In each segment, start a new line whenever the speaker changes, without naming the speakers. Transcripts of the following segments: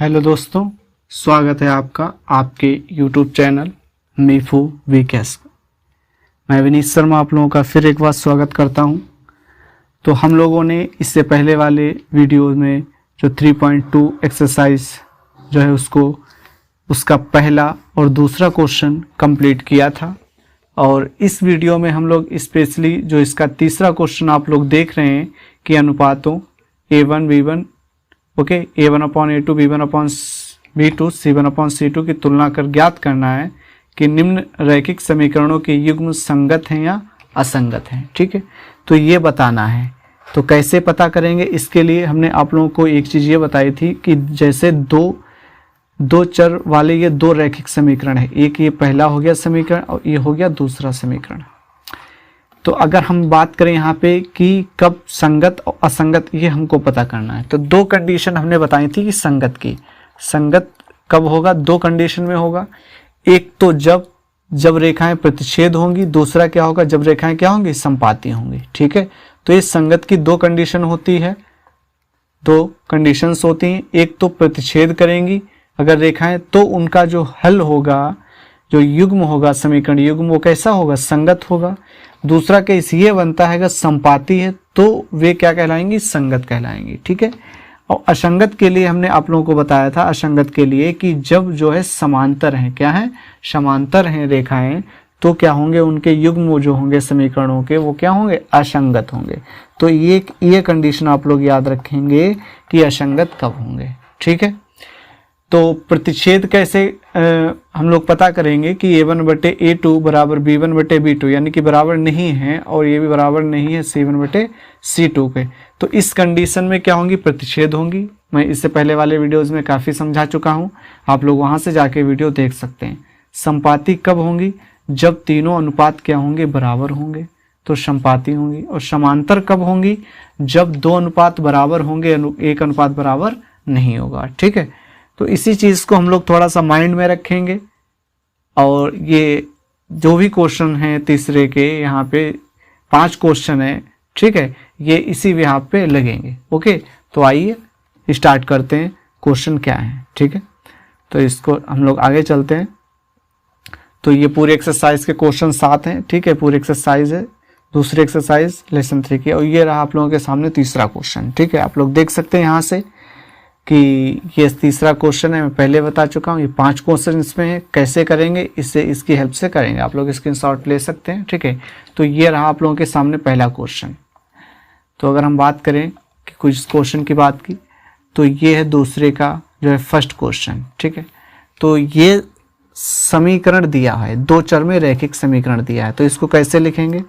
Hello दोस्तों, स्वागत है आपका आपके YouTube चैनल मीफू वीकेस। मैं विनीत शर्मा आप लोगों का फिर एक बार स्वागत करता हूं। तो हम लोगों ने इससे पहले वाले वीडियो में जो 3.2 एक्सरसाइज जो है उसका पहला और दूसरा क्वेश्चन कंप्लीट किया था। और इस वीडियो में हम लोग स्पेशली जो इसका तीसरा क्वेश्चन आप लोग देख रहे हैं कि अनुपातों A1 B1 okay A1/A2 B1/B2 C1/C2 की तुलना कर ज्ञात करना है कि निम्न रैखिक समीकरणों के युग्म संगत हैं या असंगत हैं। ठीक है, तो ये बताना है। तो कैसे पता करेंगे, इसके लिए हमने आप लोगों को एक चीज़ ये बताई थी कि जैसे दो चर वाले ये दो रैखिक समीकरण है, एक ये पहला हो गया समीकरण और ये हो गया दूसरा समीकरण। तो अगर हम बात करें यहाँ पे कि कब संगत और असंगत, ये हमको पता करना है। तो दो कंडीशन हमने बताई थी कि संगत की। संगत कब होगा? दो कंडीशन में होगा। एक तो जब रेखाएं प्रतिच्छेद होंगी, दूसरा क्या होगा? जब रेखाएं क्या होंगी? संपाती होंगी। ठीक है, तो इस संगत की दो कंडीशन होती है, दो कंडीशंस होती हैं। एक तो प्रतिच्छेद करेंगी अगर रेखाएं, तो उनका जो हल होगा, जो युग्म होगा, समीकरण युग्म, वो कैसा होगा? संगत होगा। दूसरा केस ये बनता है अगर संपाती है तो वे क्या कहलाएंगी? संगत कहलाएंगी। ठीक है, और असंगत के लिए हमने आप लोगों को बताया था, असंगत के लिए कि जब जो है समांतर हैं, क्या है? समांतर हैं रेखाएं, तो क्या होंगे? उनके युग्म जो होंगे समीकरणों के, वो क्या होंगे? असंगत होंगे। तो ये कंडीशन आप लोग याद रखेंगे कि असंगत कब होंगे। ठीक है, तो प्रतिच्छेद कैसे हम लोग पता करेंगे कि A1/A2 बराबर B1/B2, यानी कि बराबर नहीं है और ये भी बराबर नहीं है C1/C2 के। तो इस कंडीशन में क्या होंगी? प्रतिच्छेद होंगी। मैं इससे पहले वाले वीडियोस में काफ़ी समझा चुका हूँ, आप लोग वहाँ से जाके वीडियो देख सकते हैं। संपाती कब होंगी? जब तीनों अनुपात क्या होंगे? बराबर होंगे, तो संपाती होंगी। और समांतर कब होंगी? जब दो अनुपात बराबर होंगे, एक अनुपात बराबर नहीं होगा। ठीक है, तो इसी चीज़ को हम लोग थोड़ा सा माइंड में रखेंगे। और ये जो भी क्वेश्चन हैं तीसरे के, यहाँ पे 5 क्वेश्चन है। ठीक है, ये इसी यहाँ पे लगेंगे। ओके, तो आइए स्टार्ट करते हैं, क्वेश्चन क्या है। ठीक है, तो इसको हम लोग आगे चलते हैं। तो ये पूरे एक्सरसाइज के क्वेश्चन 7 हैं। ठीक है, पूरी एक्सरसाइज है, दूसरी एक्सरसाइज लेसन 3 की। और ये रहा आप लोगों के सामने तीसरा क्वेश्चन। ठीक है, आप लोग देख सकते हैं यहाँ से कि ये तीसरा क्वेश्चन है, मैं पहले बता चुका हूँ। ये 5 क्वेश्चन इसमें है। कैसे करेंगे? इसकी हेल्प से करेंगे। आप लोग स्क्रीनशॉट ले सकते हैं। ठीक है, तो ये रहा आप लोगों के सामने पहला क्वेश्चन। तो अगर हम बात करें कि कुछ क्वेश्चन की बात की, तो ये है दूसरे का जो है फर्स्ट क्वेश्चन। ठीक है, तो ये समीकरण दिया है, दो चर में रैखिक समीकरण दिया है। तो इसको कैसे लिखेंगे?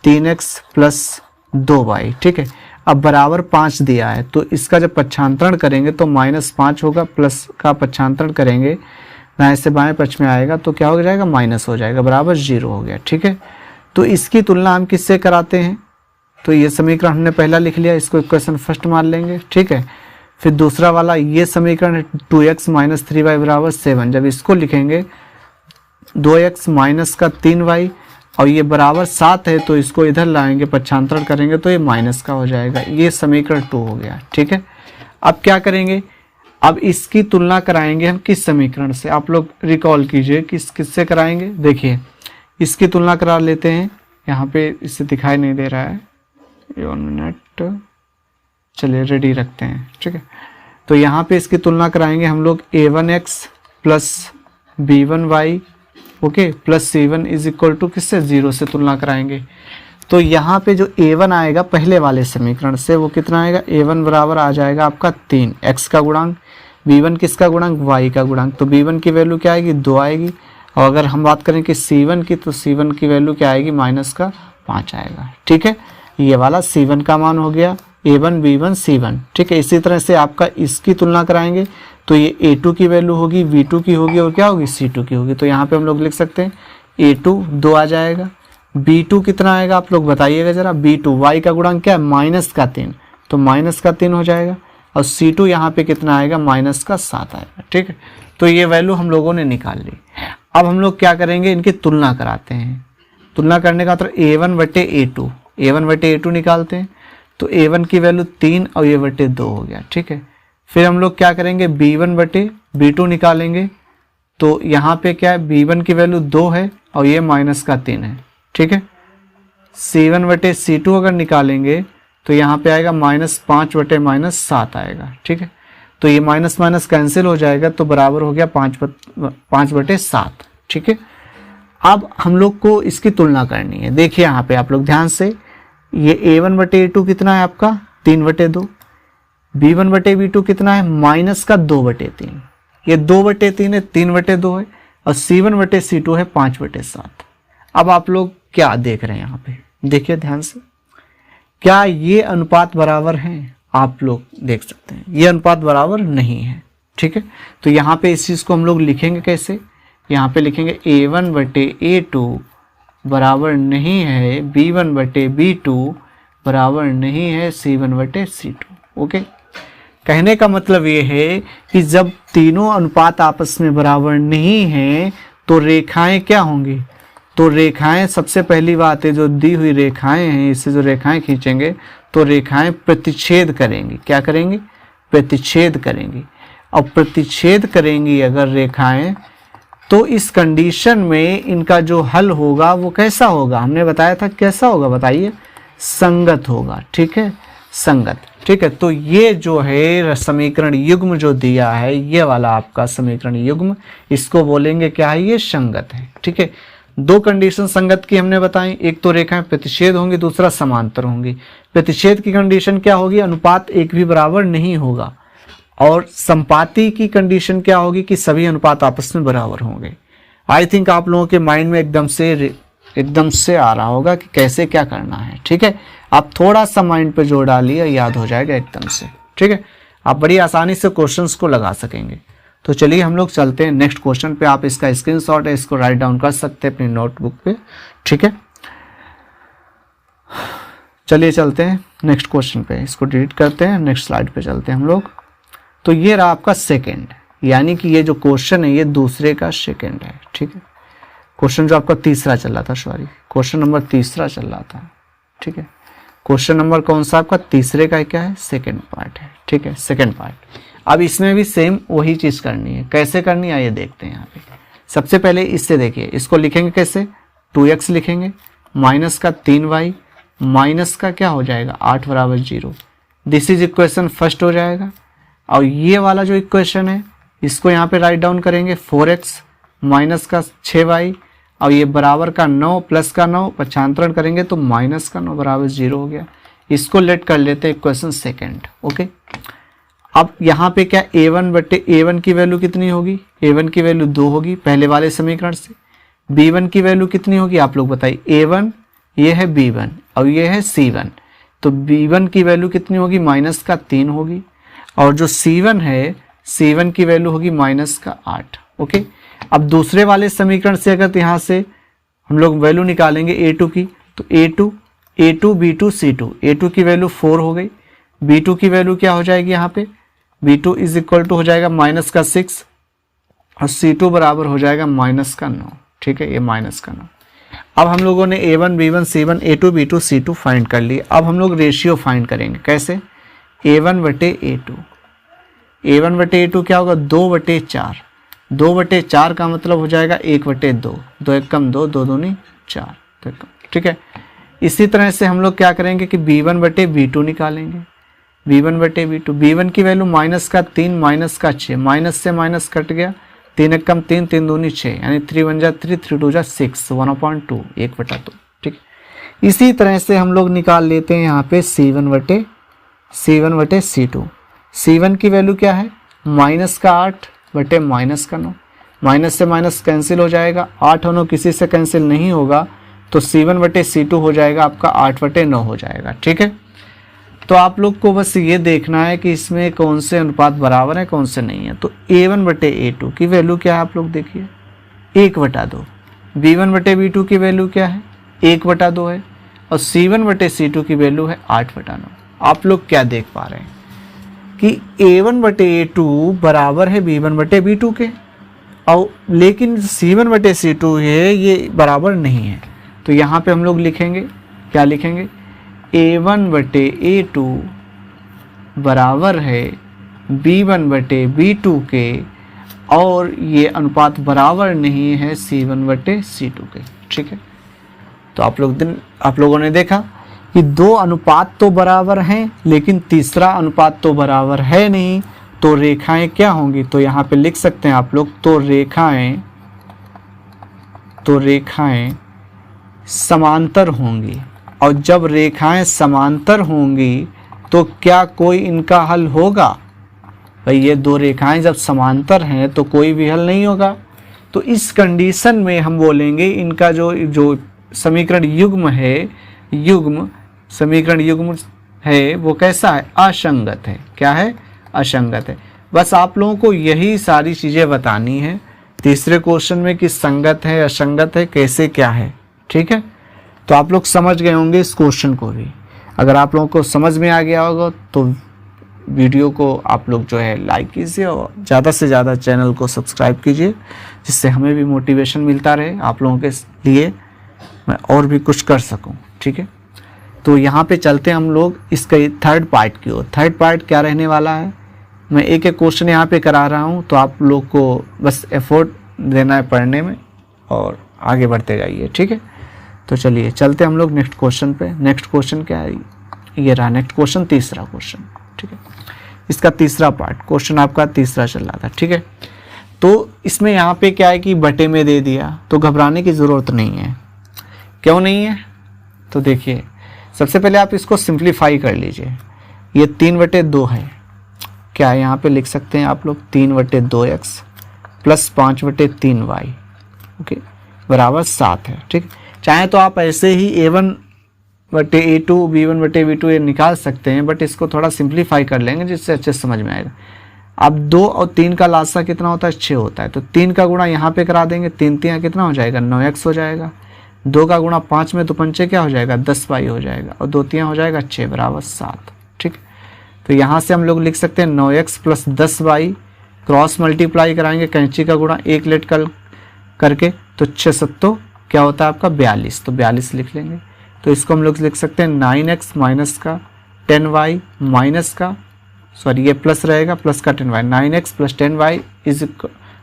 3x + 2y। ठीक है, अब बराबर 5 दिया है, तो इसका जब पक्षांतरण करेंगे तो -5 होगा, प्लस का पक्षांतरण करेंगे दाएं से बाएं पक्ष में आएगा तो क्या हो जाएगा? माइनस हो जाएगा, बराबर 0 हो गया। ठीक है, तो इसकी तुलना हम किससे कराते हैं? तो ये समीकरण हमने पहला लिख लिया, इसको इक्वेशन फर्स्ट मान लेंगे। ठीक है, फिर दूसरा वाला ये समीकरण है 2x - 3y = 7। जब इसको लिखेंगे 2x - 3y और ये बराबर 7 है, तो इसको इधर लाएंगे, पक्षांतरण करेंगे तो ये माइनस का हो जाएगा। ये समीकरण 2 हो गया। ठीक है, अब क्या करेंगे? अब इसकी तुलना कराएंगे हम किस समीकरण से? आप लोग रिकॉल कीजिए किससे कराएंगे। देखिए, इसकी तुलना करा लेते हैं। यहाँ पे इससे दिखाई नहीं दे रहा है, 1 मिनट, चलिए रेडी रखते हैं। ठीक है, तो यहाँ पे इसकी तुलना कराएंगे हम लोग A1x + B1y okay plus C1 = किससे? 0 से तुलना कराएंगे। तो यहाँ पे जो A1 आएगा पहले वाले समीकरण से, वो कितना आएगा? A1 बराबर आ जाएगा आपका 3, x का गुणांक, B1 किसका गुणांक? y का गुणांक। तो B1 की वैल्यू क्या आएगी? 2 आएगी। और अगर हम बात करें कि C1 की, तो C1 की वैल्यू क्या आएगी? -5 आएगा। ठीक है, ये वाला C1 का मान हो गया, A1 B1 C1। ठीक है, इसी तरह से आपका इसकी तुलना कराएंगे तो ये A2 की वैल्यू होगी, V2 की होगी और क्या होगी? C2 की होगी। तो यहाँ पे हम लोग लिख सकते हैं A2 2 आ जाएगा, B2 कितना आएगा आप लोग बताइएगा जरा। B2 y का गुणांक क्या है? -3, तो -3 हो जाएगा। और C2 यहाँ पे कितना आएगा? -7 आएगा। ठीक है, तो ये वैल्यू हम लोगों ने निकाल ली। अब हम लोग क्या करेंगे? इनकी तुलना कराते हैं। तुलना करने का मतलब A1/A2 निकालते हैं। तो A1 की वैल्यू 3 और ये 2 हो गया। ठीक है, फिर हम लोग क्या करेंगे, B1 बटे B2 निकालेंगे। तो यहाँ पे क्या है, B1 की वैल्यू 2 है और ये -3 है, ठीक है। C1 बटे C2 अगर निकालेंगे तो यहाँ पे आएगा -5 बटे -7 आएगा, ठीक है। तो ये माइनस माइनस कैंसिल हो जाएगा तो बराबर हो गया 5 बटे 7, ठीक है। अब हम लोग को इसकी तुलना करनी है। देखिए यहाँ पे आप लोग ध्यान से, ये A1 बटे A2 कितना है आपका 3 बटे 2, B1 बटे B2 कितना है -2 बटे 3, ये 2 बटे 3 है, 3 बटे 2 है, और C1 बटे C2 है 5 बटे 7। अब आप लोग क्या देख रहे हैं यहाँ पे, देखिए ध्यान से, क्या ये अनुपात बराबर हैं? आप लोग देख सकते हैं ये अनुपात बराबर नहीं है, ठीक है। तो यहाँ पे इस चीज़ को हम लोग लिखेंगे कैसे, यहाँ पे लिखेंगे A1 बटे A2 बराबर नहीं है B1 बटे B2 बराबर नहीं है C1 बटे C2, ओके। कहने का मतलब ये है कि जब तीनों अनुपात आपस में बराबर नहीं हैं तो रेखाएं क्या होंगी, तो रेखाएं, सबसे पहली बात है जो दी हुई रेखाएं हैं, इससे जो रेखाएं खींचेंगे तो रेखाएं प्रतिच्छेद करेंगी। क्या करेंगी, प्रतिच्छेद करेंगी। और प्रतिच्छेद करेंगी अगर रेखाएं, तो इस कंडीशन में इनका जो हल होगा वो कैसा होगा, हमने बताया था कैसा होगा, बताइए, संगत होगा, ठीक है, संगत, ठीक है। तो ये जो है समीकरण युग्म जो दिया है, ये वाला आपका समीकरण युग्म, इसको बोलेंगे क्या है, ये संगत है, ठीक है। दो कंडीशन संगत की हमने बताई, एक तो रेखाएं प्रतिच्छेद होंगी, दूसरा समांतर होंगी। प्रतिच्छेद की कंडीशन क्या होगी, अनुपात एक भी बराबर नहीं होगा, और संपाती की कंडीशन क्या होगी कि सभी अनुपात आपस में बराबर होंगे। आई थिंक आप लोगों के माइंड में एकदम से आ रहा होगा कि कैसे क्या करना है, ठीक है। आप थोड़ा सा माइंड पे जोर डालिए, याद हो जाएगा एकदम से, ठीक है। आप बड़ी आसानी से क्वेश्चंस को लगा सकेंगे। तो चलिए हम लोग चलते हैं नेक्स्ट क्वेश्चन पे। आप इसका स्क्रीनशॉट है, इसको राइट डाउन कर सकते हैं अपनी नोटबुक पे, ठीक है। चलिए चलते हैं नेक्स्ट क्वेश्चन पे, इसको डिलीट करते हैं, नेक्स्ट स्लाइड पे चलते हैं हम लोग। तो ये रहा आपका सेकेंड, यानी कि ये जो क्वेश्चन है ये दूसरे का सेकेंड है, ठीक है। क्वेश्चन जो आपका तीसरा चल रहा था, सॉरी, क्वेश्चन नंबर तीसरा चल रहा था, ठीक है। क्वेश्चन नंबर कौन सा आपका, तीसरे का क्या है, सेकेंड पार्ट है, ठीक है, सेकेंड पार्ट। अब इसमें भी सेम वही चीज करनी है। कैसे करनी है आइए देखते हैं यहाँ पे। सबसे पहले इससे देखिए, इसको लिखेंगे कैसे, 2x लिखेंगे, माइनस का 3y, माइनस का क्या हो जाएगा 8 बराबर 0। दिस इज इक्वेशन फर्स्ट हो जाएगा। और ये वाला जो इक्वेशन है इसको यहाँ पे राइट डाउन करेंगे, 4x माइनस का 6y और ये बराबर का 9 प्लस का 9, पक्षांतरण करेंगे तो माइनस का 9 बराबर 0 हो गया। इसको लेट कर लेते हैं इक्वेशन सेकेंड, ओके। अब यहाँ पे क्या, A1 बटे A1 की वैल्यू कितनी होगी, A1 की वैल्यू 2 होगी पहले वाले समीकरण से। B1 की वैल्यू कितनी होगी आप लोग बताइए, A1 ये है B1 और ये है C1, तो B1 की वैल्यू कितनी होगी, माइनस का 3 होगी, और जो C1 है C1 की वैल्यू होगी माइनस का 8, ओके। अब दूसरे वाले समीकरण से अगर यहाँ से हम लोग वैल्यू निकालेंगे A2 की, तो A2 B2 C2, A2 की वैल्यू 4 हो गई, B2 की वैल्यू क्या हो जाएगी यहाँ पे, B2 इज इक्वल टू हो जाएगा माइनस का 6 और C2 बराबर हो जाएगा माइनस का 9, ठीक है, ये माइनस का 9। अब हम लोगों ने A1 B1 C1 A2 B2 C2 find कर लिए। अब हम लोग रेशियो फाइंड करेंगे, कैसे, A1 बटे A2, A1 बटे A2 क्या होगा, 2 बटे 4, 2 बटे 4 का मतलब हो जाएगा 1 बटे 2, 2 एक कम 2, 2 दूनी 4, ठीक है। इसी तरह से हम लोग क्या करेंगे कि B1 बटे B2 निकालेंगे, B1 बटे B2, B1 की वैल्यू माइनस का 3 माइनस का 6, माइनस से माइनस कट गया, 3 एक कम 3, 3 दूनी 6, यानी 3 1 जा 3, 3 2 जा 6, 1/2, 1 बटा 2, ठीक। इसी तरह से हम लोग निकाल लेते हैं यहाँ पे C1 बटे C2। C1 की वैल्यू क्या है, माइनस का 8 बटे माइनस का 9, माइनस से माइनस कैंसिल हो जाएगा, 8 और 9 किसी से कैंसिल नहीं होगा, तो C1 बटे C2 हो जाएगा आपका 8 बटे 9 हो जाएगा, ठीक है। तो आप लोग को बस ये देखना है कि इसमें कौन से अनुपात बराबर है कौन से नहीं है। तो A1 बटे A2 की वैल्यू क्या है आप लोग देखिए, 1 बटा 2, B1 बटे B2 की वैल्यू क्या है, 1 बटा 2 है, और C1 बटे C2 की वैल्यू है 8 बटा 9। आप लोग क्या देख पा रहे हैं कि A1 बटे A2 बराबर है B1 बटे B2 के, और लेकिन C1 बटे C2 है ये बराबर नहीं है। तो यहाँ पे हम लोग लिखेंगे, क्या लिखेंगे, A1 बटे A2 बराबर है B1 बटे B2 के, और ये अनुपात बराबर नहीं है C1 बटे C2 के। ठीक है, तो आप लोगों ने देखा कि दो अनुपात तो बराबर हैं लेकिन तीसरा अनुपात तो बराबर है नहीं, तो रेखाएं क्या होंगी? तो यहाँ पे लिख सकते हैं आप लोग, तो रेखाएं समांतर होंगी। और जब रेखाएं समांतर होंगी तो क्या कोई इनका हल होगा? भाई ये दो रेखाएं जब समांतर हैं तो कोई भी हल नहीं होगा। तो इस कंडीशन में हम बोलेंगे इनका जो समीकरण युग्म है, समीकरण युग्म है वो कैसा है? असंगत है। क्या है? असंगत है। बस आप लोगों को यही सारी चीज़ें बतानी है तीसरे क्वेश्चन में कि संगत है, असंगत है, कैसे क्या है। ठीक है, तो आप लोग समझ गए होंगे इस क्वेश्चन को भी। अगर आप लोगों को समझ में आ गया होगा तो वीडियो को आप लोग जो है लाइक कीजिए और ज़्यादा से ज़्यादा चैनल को सब्सक्राइब कीजिए, जिससे हमें भी मोटिवेशन मिलता रहे आप लोगों के लिए मैं और भी कुछ कर सकूं। ठीक है, तो यहाँ पे चलते हैं हम लोग इसका थर्ड पार्ट की ओर। थर्ड पार्ट क्या रहने वाला है, मैं एक एक क्वेश्चन यहाँ पे करा रहा हूँ, तो आप लोग को बस एफर्ट देना है पढ़ने में और आगे बढ़ते जाइए। ठीक है, तो चलिए चलते हम लोग नेक्स्ट क्वेश्चन पे। नेक्स्ट क्वेश्चन क्या है? ये रहा नेक्स्ट क्वेश्चन, तीसरा क्वेश्चन। ठीक है, इसका तीसरा पार्ट, क्वेश्चन आपका तीसरा चल रहा था। ठीक है, तो इसमें यहाँ पे क्या है कि बटे में दे दिया, तो घबराने की ज़रूरत नहीं है। क्यों नहीं है? तो देखिए सबसे पहले आप इसको सिंप्लीफाई कर लीजिए। ये 3/2 है, क्या यहाँ पे लिख सकते हैं आप लोग 3/2x प्लस 5/3y, ओके, बराबर 7 है। ठीक, चाहे तो आप ऐसे ही A1/A2 B1/B2 ये निकाल सकते हैं, बट इसको थोड़ा सिंप्लीफाई कर लेंगे जिससे अच्छे समझ में आएगा। अब 2 और 3 का लासा कितना होता है? 6 होता है, तो 3 का गुणा यहाँ पे करा देंगे, 3 3 कितना हो जाएगा? 9x हो जाएगा। 2 का गुणा 5 में तो पंचे क्या हो जाएगा? 10y हो जाएगा, और 2 3 हो जाएगा 6 बराबर 7। ठीक, तो यहाँ से हम लोग लिख सकते हैं 9x plus 10y, cross multiply कराएंगे कैंची का गुणा 1 लेट करके, तो 6 7 क्या होता है आपका? 42, तो 42 लिख लेंगे। तो इसको हम लोग लिख सकते हैं 9x माइनस का 10y माइनस का, सॉरी ये प्लस रहेगा, प्लस का 10y, 9x plus 10y is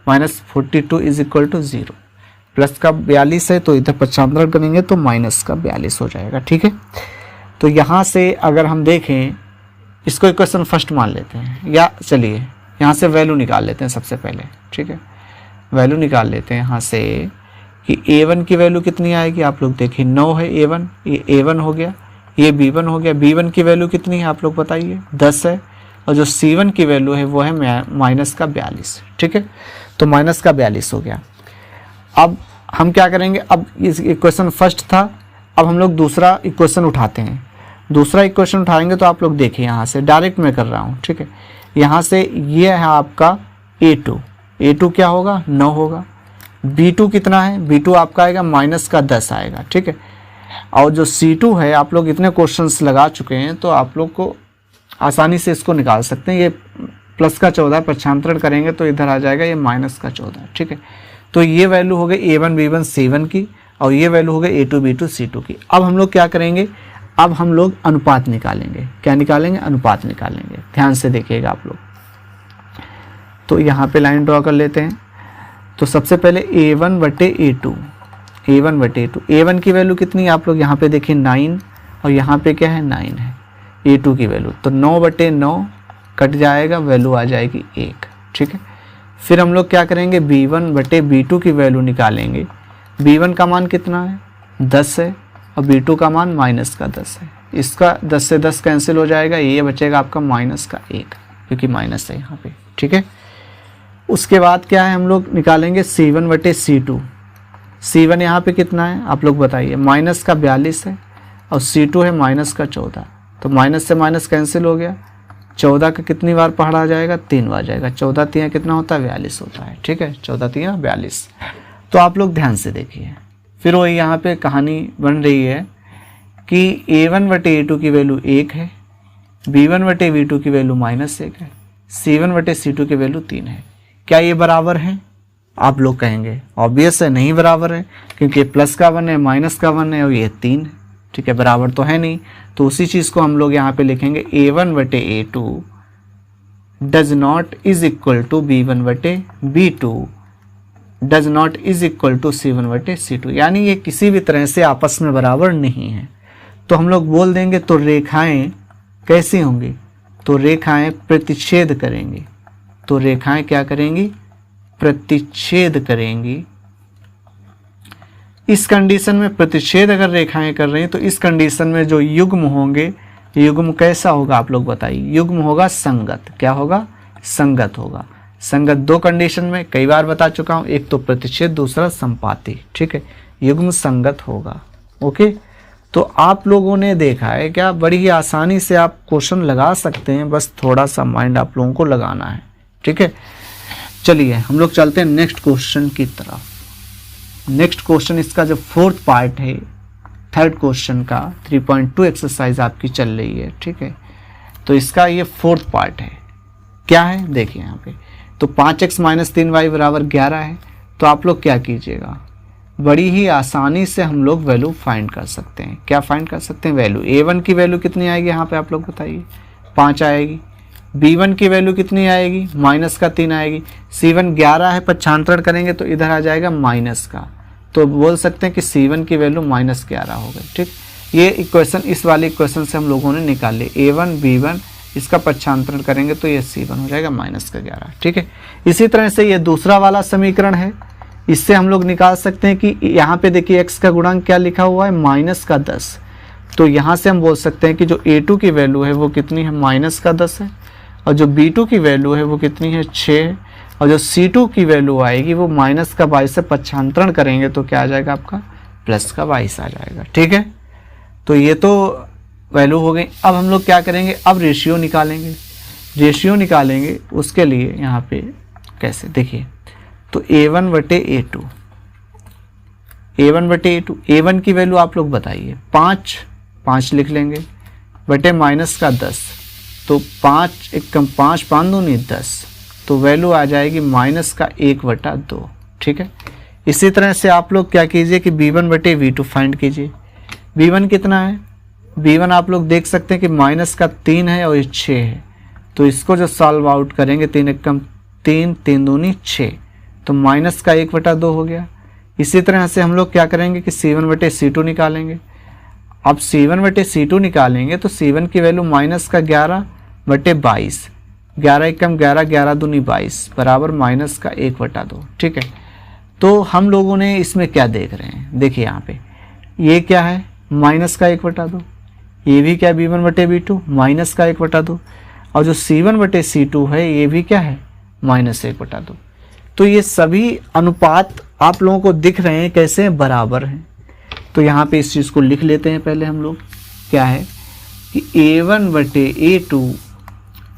minus 42 is equal to 0। Plus का 42 है तो इधर 95 करेंगे तो माइनस का 42 हो जाएगा। ठीक है, तो यहाँ से अगर हम देखें इसको इक्वेशन फर्स्ट मान लेते हैं, या चलिए यहाँ से वैल्यू निकाल लेते हैं सबसे पहले। ठीक है, वैल्यू निकाल लेते हैं यहाँ से कि A1 की वैल्यू कितनी आएगी? आप लोग देखिए 9 है A1, ये A1 हो गया, ये B1 हो गया। B1 की वैल्यू कितनी है आप लोग बताइए? 10 है, और जो C1 की वैल्यू है वो है माइनस का 42। ठीक है, तो माइनस का 42 हो गया। अब हम क्या करेंगे? अब इस इक्वेशन फर्स्ट था, अब हम लोग दूसरा इक्वेशन उठाते हैं। दूसरा इक्वेशन उठाएंगे तो आप लोग देखिए यहाँ से डायरेक्ट मैं कर रहा हूँ। ठीक है, यहाँ से ये है आपका A2 क्या होगा? 9 होगा। B2 कितना है? B2 आपका आएगा माइनस का 10 आएगा। ठीक है, और जो C2 है आप लोग इतने क्वेश्चंस लगा चुके हैं तो आप लोग को आसानी से इसको निकाल सकते हैं। ये प्लस का 14 पक्षांतरण करेंगे तो इधर आ जाएगा ये माइनस का 14। ठीक है, तो ये वैल्यू हो गई A1 B1 C1 की, और ये वैल्यू हो गई A2 B2 C2 की। अब हम लोग क्या करेंगे? अब हम लोग अनुपात निकालेंगे। क्या निकालेंगे? अनुपात निकालेंगे। ध्यान से देखिएगा आप लोग। तो यहाँ पे लाइन ड्रॉ कर लेते हैं। तो सबसे पहले A1/A2, A1 की वैल्यू कितनी है? आप लोग यहाँ पे देखिए 9, और यहाँ पे क्या है? 9 है A2 की वैल्यू, तो 9/9 कट जाएगा, वैल्यू आ जाएगी 1। ठीक है, फिर हम लोग क्या करेंगे? B1/B2 की वैल्यू निकालेंगे। B1 का मान कितना है? 10 है, और B2 का मान माइनस का 10 है। इसका 10 से 10 कैंसिल हो जाएगा, ये बचेगा आपका माइनस का 1, क्योंकि माइनस है यहाँ पे। ठीक है, उसके बाद क्या है? हम लोग निकालेंगे C1/C2। C1 यहाँ पे कितना है आप लोग बताइए? माइनस का 42 है, और C2 है माइनस का 14, तो माइनस से माइनस कैंसिल हो गया। 14 का कितनी बार पढ़ा जाएगा? 3 बार जाएगा। 14 3 कितना होता है? 42 होता है। ठीक है, 14 3 42। तो आप लोग ध्यान से देखिए, फिर वो यहाँ पे कहानी बन रही है कि A1/A2 की वैल्यू 1 है, B1/B2 की वैल्यू -1 है, C1/C2 की वैल्यू 3 है। क्या ये बराबर है? आप लोग कहेंगे ऑब्वियस है, नहीं बराबर है, क्योंकि प्लस का 1 है, माइनस का 1 है, और ये 3 है। ठीक है, बराबर तो है नहीं। तो उसी चीज़ को हम लोग यहाँ पे लिखेंगे A1/A2 does not is equal to B1/B2 does not is equal to C1/C2, यानी ये किसी भी तरह से आपस में बराबर नहीं है। तो हम लोग बोल देंगे तो रेखाएं कैसी होंगी, तो रेखाएं प्रतिच्छेद करेंगी। तो रेखाएं क्या करेंगी, प्रतिच्छेद करेंगी। इस कंडीशन में प्रतिच्छेद अगर रेखाएं कर रही हैं तो इस कंडीशन में जो युग्म होंगे, युग्म कैसा होगा आप लोग बताइए। युग्म होगा संगत। क्या होगा, संगत होगा। संगत दो कंडीशन में कई बार बता चुका हूं, एक तो प्रतिच्छेद, दूसरा संपाती। ठीक है, युग्म संगत होगा। ओके, तो आप लोगों ने देखा है क्या, बड़ी ही आसानी से आप क्वेश्चन लगा सकते हैं, बस थोड़ा सा माइंड आप लोगों को लगाना है। ठीक है, चलिए हम लोग चलते हैं नेक्स्ट क्वेश्चन की तरफ। नेक्स्ट क्वेश्चन इसका जो फोर्थ पार्ट है, थर्ड क्वेश्चन का 3.2 एक्सरसाइज आपकी चल रही है। ठीक है, तो इसका ये फोर्थ पार्ट है। क्या है देखिए यहाँ पे, तो 5x - 3y = 11 है। तो आप लोग क्या कीजिएगा, बड़ी ही आसानी से हम लोग वैल्यू फाइंड कर सकते हैं। क्या फाइंड कर सकते हैं, वैल्यू। a1 की वैल्यू कितनी आएगी यहाँ पे आप लोग बताइए, 5 आएगी। b1 की वैल्यू कितनी आएगी, -3 आएगी। c1 11 है, पक्षांतरण करेंगे तो इधर आ जाएगा माइनस का, तो बोल सकते हैं कि c1 की वैल्यू -11 हो गई। ठीक, ये इक्वेशन, इस वाले इक्वेशन से हम लोगों ने निकाले a1 b1, इसका पक्षांतरण करेंगे तो ये c1 हो जाएगा -11। ठीक है, इसी तरह से ये दूसरा वाला समीकरण है, इससे हम लोग निकाल सकते हैं कि यहाँ पे देखिए x का गुणांक क्या लिखा हुआ है, -10। तो यहाँ से हम बोल सकते हैं कि जो a2 की वैल्यू है वो कितनी है, -10 है, और जो b2 की वैल्यू है वो कितनी है, 6 है, और जो c2 की वैल्यू आएगी वो -22 से पक्षांतरण करेंगे तो क्या आ जाएगा आपका, +22 आ जाएगा। ठीक है, तो ये तो वैल्यू हो गई। अब हम लोग क्या करेंगे, अब रेशियो निकालेंगे। रेशियो निकालेंगे उसके लिए यहाँ पे कैसे देखिए, तो a1/a2, a1/a2, a1 की वैल्यू आप लोग बताइए, 5 लिख लेंगे, बटे -10, तो 5 × 5 = 5 दूनी 10, तो वैल्यू आ जाएगी -1/2। ठीक है, इसी तरह से आप लोग क्या कीजिए कि b1/v2 फाइंड कीजिए। b1 कितना है, b1 आप लोग देख सकते हैं कि -3 है और ये 6 है, तो इसको जो सॉल्व आउट करेंगे 3 × 3 = 3 दूनी 6, तो -1/2 हो गया। इसी तरह से हम लोग क्या करेंगे कि c1/c2 निकालेंगे। अब c1/c2 निकालेंगे तो c1 की वैल्यू -11/22, 11 × 11, 11 दूनी 22 बराबर -1/2। ठीक है, तो हम लोगों ने इसमें क्या देख रहे हैं, देखिए यहाँ पे ये क्या है, -1/2, ये भी क्या, b1/b2 -1/2, और जो c1/c2 है ये भी क्या है, -1/2। तो ये सभी अनुपात आप लोगों को दिख रहे हैं कैसे, बराबर हैं। तो यहाँ पे इस चीज़ को लिख लेते हैं पहले हम लोग, क्या है कि a1/a2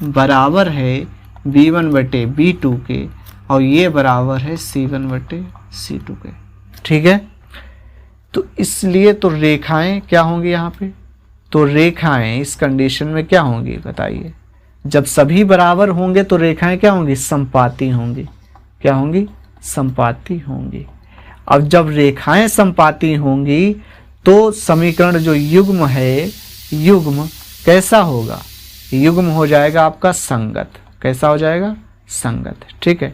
बराबर है b1/b2 के, और ये बराबर है c1/c2 के। ठीक है, तो इसलिए तो रेखाएं क्या होंगी यहाँ पे, तो रेखाएं इस कंडीशन में क्या होंगी बताइए, जब सभी बराबर होंगे तो रेखाएं क्या होंगी, समपाती होंगी। क्या होंगी, समपाती होंगी। अब जब रेखाएं समपाती होंगी तो समीकरण जो युग्म है, युग्म कैसा होगा, युग्म हो जाएगा आपका संगत। कैसा हो जाएगा, संगत। ठीक है,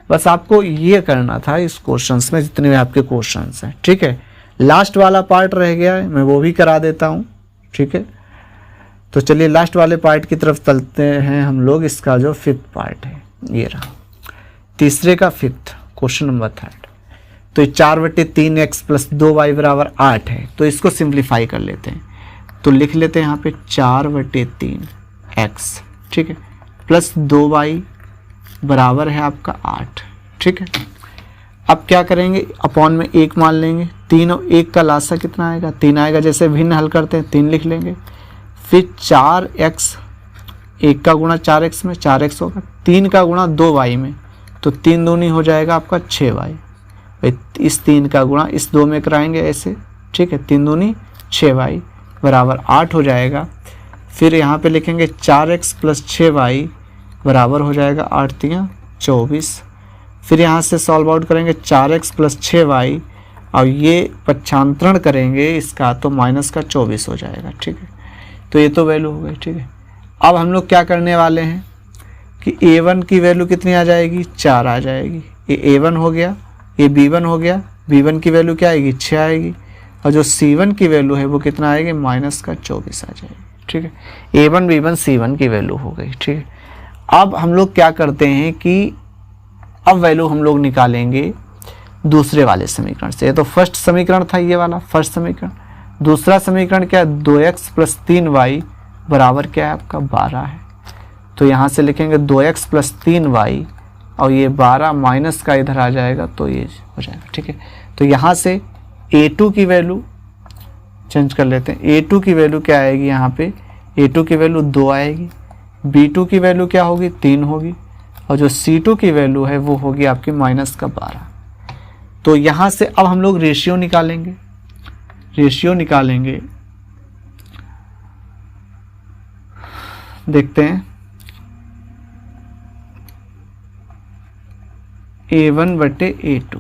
बस आपको ये करना था इस क्वेश्चंस में, जितने भी आपके क्वेश्चंस हैं। ठीक है, लास्ट वाला पार्ट रह गया है, मैं वो भी करा देता हूँ। ठीक है, तो चलिए लास्ट वाले पार्ट की तरफ चलते हैं हम लोग। इसका जो 5th पार्ट है ये रहा, तीसरे का 5th क्वेश्चन नंबर 3rd। तो ये 4/3x + 2y = 8 है, तो इसको सिंप्लीफाई कर लेते हैं। तो लिख लेते हैं यहाँ पे 4/3x, ठीक है, प्लस 2y बराबर है आपका 8। ठीक है, अब क्या करेंगे, अपॉन में 1 मान लेंगे, 3 और 1 का लासा कितना आएगा, 3 आएगा। जैसे भिन्न हल करते हैं 3 लिख लेंगे, फिर 4x, 1 का गुणा 4x में 4x होगा, 3 का गुणा 2y में, तो 3 दूनी हो जाएगा आपका 6y। इस 3 का गुणा इस 2 में कराएंगे ऐसे। ठीक है, 3 दूनी 6y बराबर 8 हो जाएगा। फिर यहाँ पे लिखेंगे 4x + 6y बराबर हो जाएगा 8 × 3 = 24। फिर यहाँ से सॉल्व आउट करेंगे 4x + 6y, और ये पक्षांतरण करेंगे इसका तो -24 हो जाएगा। ठीक है, तो ये तो वैल्यू हो गई। ठीक है, अब हम लोग क्या करने वाले हैं कि A1 की वैल्यू कितनी आ जाएगी, 4 आ जाएगी। ये A1 हो गया, ये B1 हो गया, B1 की वैल्यू क्या आएगी, 6 आएगी, और जो C1 की वैल्यू है वो कितना आएगी, -24 आ जाएगी। ठीक है, A1 B1 C1 की वैल्यू हो गई। ठीक है, अब हम लोग क्या करते हैं कि अब वैल्यू हम लोग निकालेंगे दूसरे वाले समीकरण से। ये तो फर्स्ट समीकरण था, ये वाला फर्स्ट समीकरण। दूसरा समीकरण क्या है, 2x + 3y बराबर क्या है आपका, 12 है। तो यहाँ से लिखेंगे 2x + 3y, और ये 12 माइनस का इधर आ जाएगा, तो ये हो जाएगा। ठीक है, तो यहाँ से A2 की वैल्यू चेंज कर लेते हैं। A2 की वैल्यू क्या आएगी, यहाँ पे A2 की वैल्यू 2 आएगी, B2 की वैल्यू क्या होगी, 3 होगी, और जो C2 की वैल्यू है वो होगी आपकी -12। तो यहाँ से अब हम लोग रेशियो निकालेंगे। देखते हैं, A1/A2।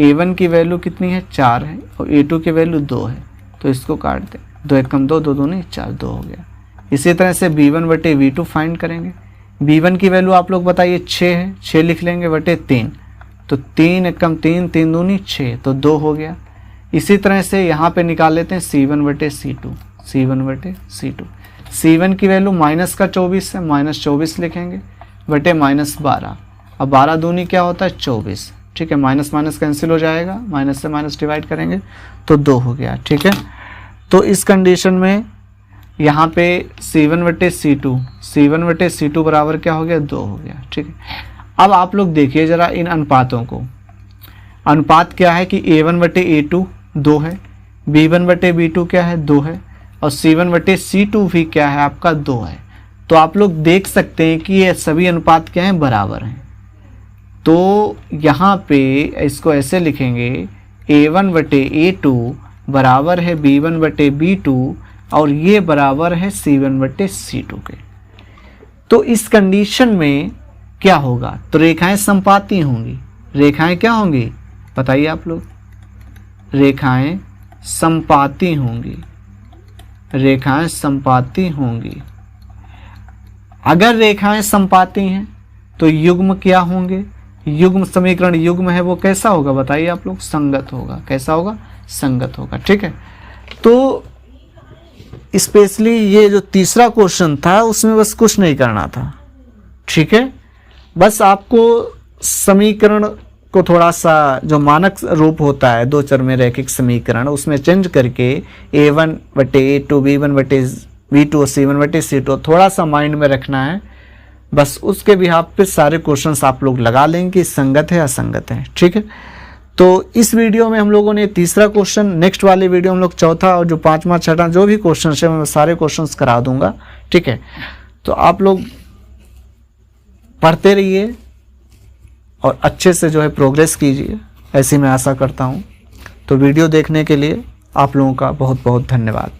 A1 की वैल्यू कितनी है, 4 है, और A2 की वैल्यू 2 है, तो इसको काट दें। 2 × 2 2 2 नहीं 4, 2 हो गया। इसी तरह से B1/V2 फाइंड करेंगे। B1 की वैल्यू आप लोग बताइए, 6 है, 6 लिख लेंगे बटे 3, तो 3 × 3 3 दूनी 6, तो 2 हो गया। इसी तरह से यहाँ पे निकाल लेते हैं C1/C2। C1 की वैल्यू -24 है, -24 लिखेंगे बटे -12। अब 12 दूनी क्या होता है, 24। ठीक है, माइनस माइनस कैंसिल हो जाएगा, माइनस से माइनस डिवाइड करेंगे तो 2 हो गया। ठीक है, तो इस कंडीशन में यहाँ पे C1/C2 बराबर क्या हो गया, 2 हो गया। ठीक है, अब आप लोग देखिए ज़रा इन अनुपातों को। अनुपात क्या है कि A1/A2 2 है, B1/B2 क्या है, 2 है, और C1/C2 भी क्या है आपका, 2 है। तो आप लोग देख सकते हैं कि ये सभी अनुपात क्या हैं, बराबर हैं। तो यहाँ पे इसको ऐसे लिखेंगे, A1/A2 बराबर है B1/B2, और ये बराबर है C1/C2 के। तो इस कंडीशन में क्या होगा, तो रेखाएं समपाती होंगी। रेखाएं क्या होंगी बताइए आप लोग, रेखाएं समपाती होंगी। रेखाएं समपाती होंगी। अगर रेखाएं समपाती हैं तो युग्म क्या होंगे, युग्म समीकरण युग्म है वो कैसा होगा बताइए आप लोग, संगत होगा। कैसा होगा, संगत होगा। ठीक है, तो स्पेशली ये जो तीसरा क्वेश्चन था उसमें बस कुछ नहीं करना था। ठीक है, बस आपको समीकरण को थोड़ा सा जो मानक रूप होता है 2 चर में रैखिक समीकरण, उसमें चेंज करके A1/A2 B1/B2 और C1/C2 थोड़ा सा माइंड में रखना है। बस उसके बिहाफ पे सारे क्वेश्चंस आप लोग लगा लेंगे, संगत है असंगत है। ठीक है, तो इस वीडियो में हम लोगों ने तीसरा क्वेश्चन, नेक्स्ट वाले वीडियो हम लोग चौथा और जो 5वां 6वां जो भी क्वेश्चन है मैं सारे क्वेश्चंस करा दूंगा। ठीक है, तो आप लोग पढ़ते रहिए और अच्छे से जो है प्रोग्रेस कीजिए, ऐसी मैं आशा करता हूँ। तो वीडियो देखने के लिए आप लोगों का बहुत बहुत धन्यवाद।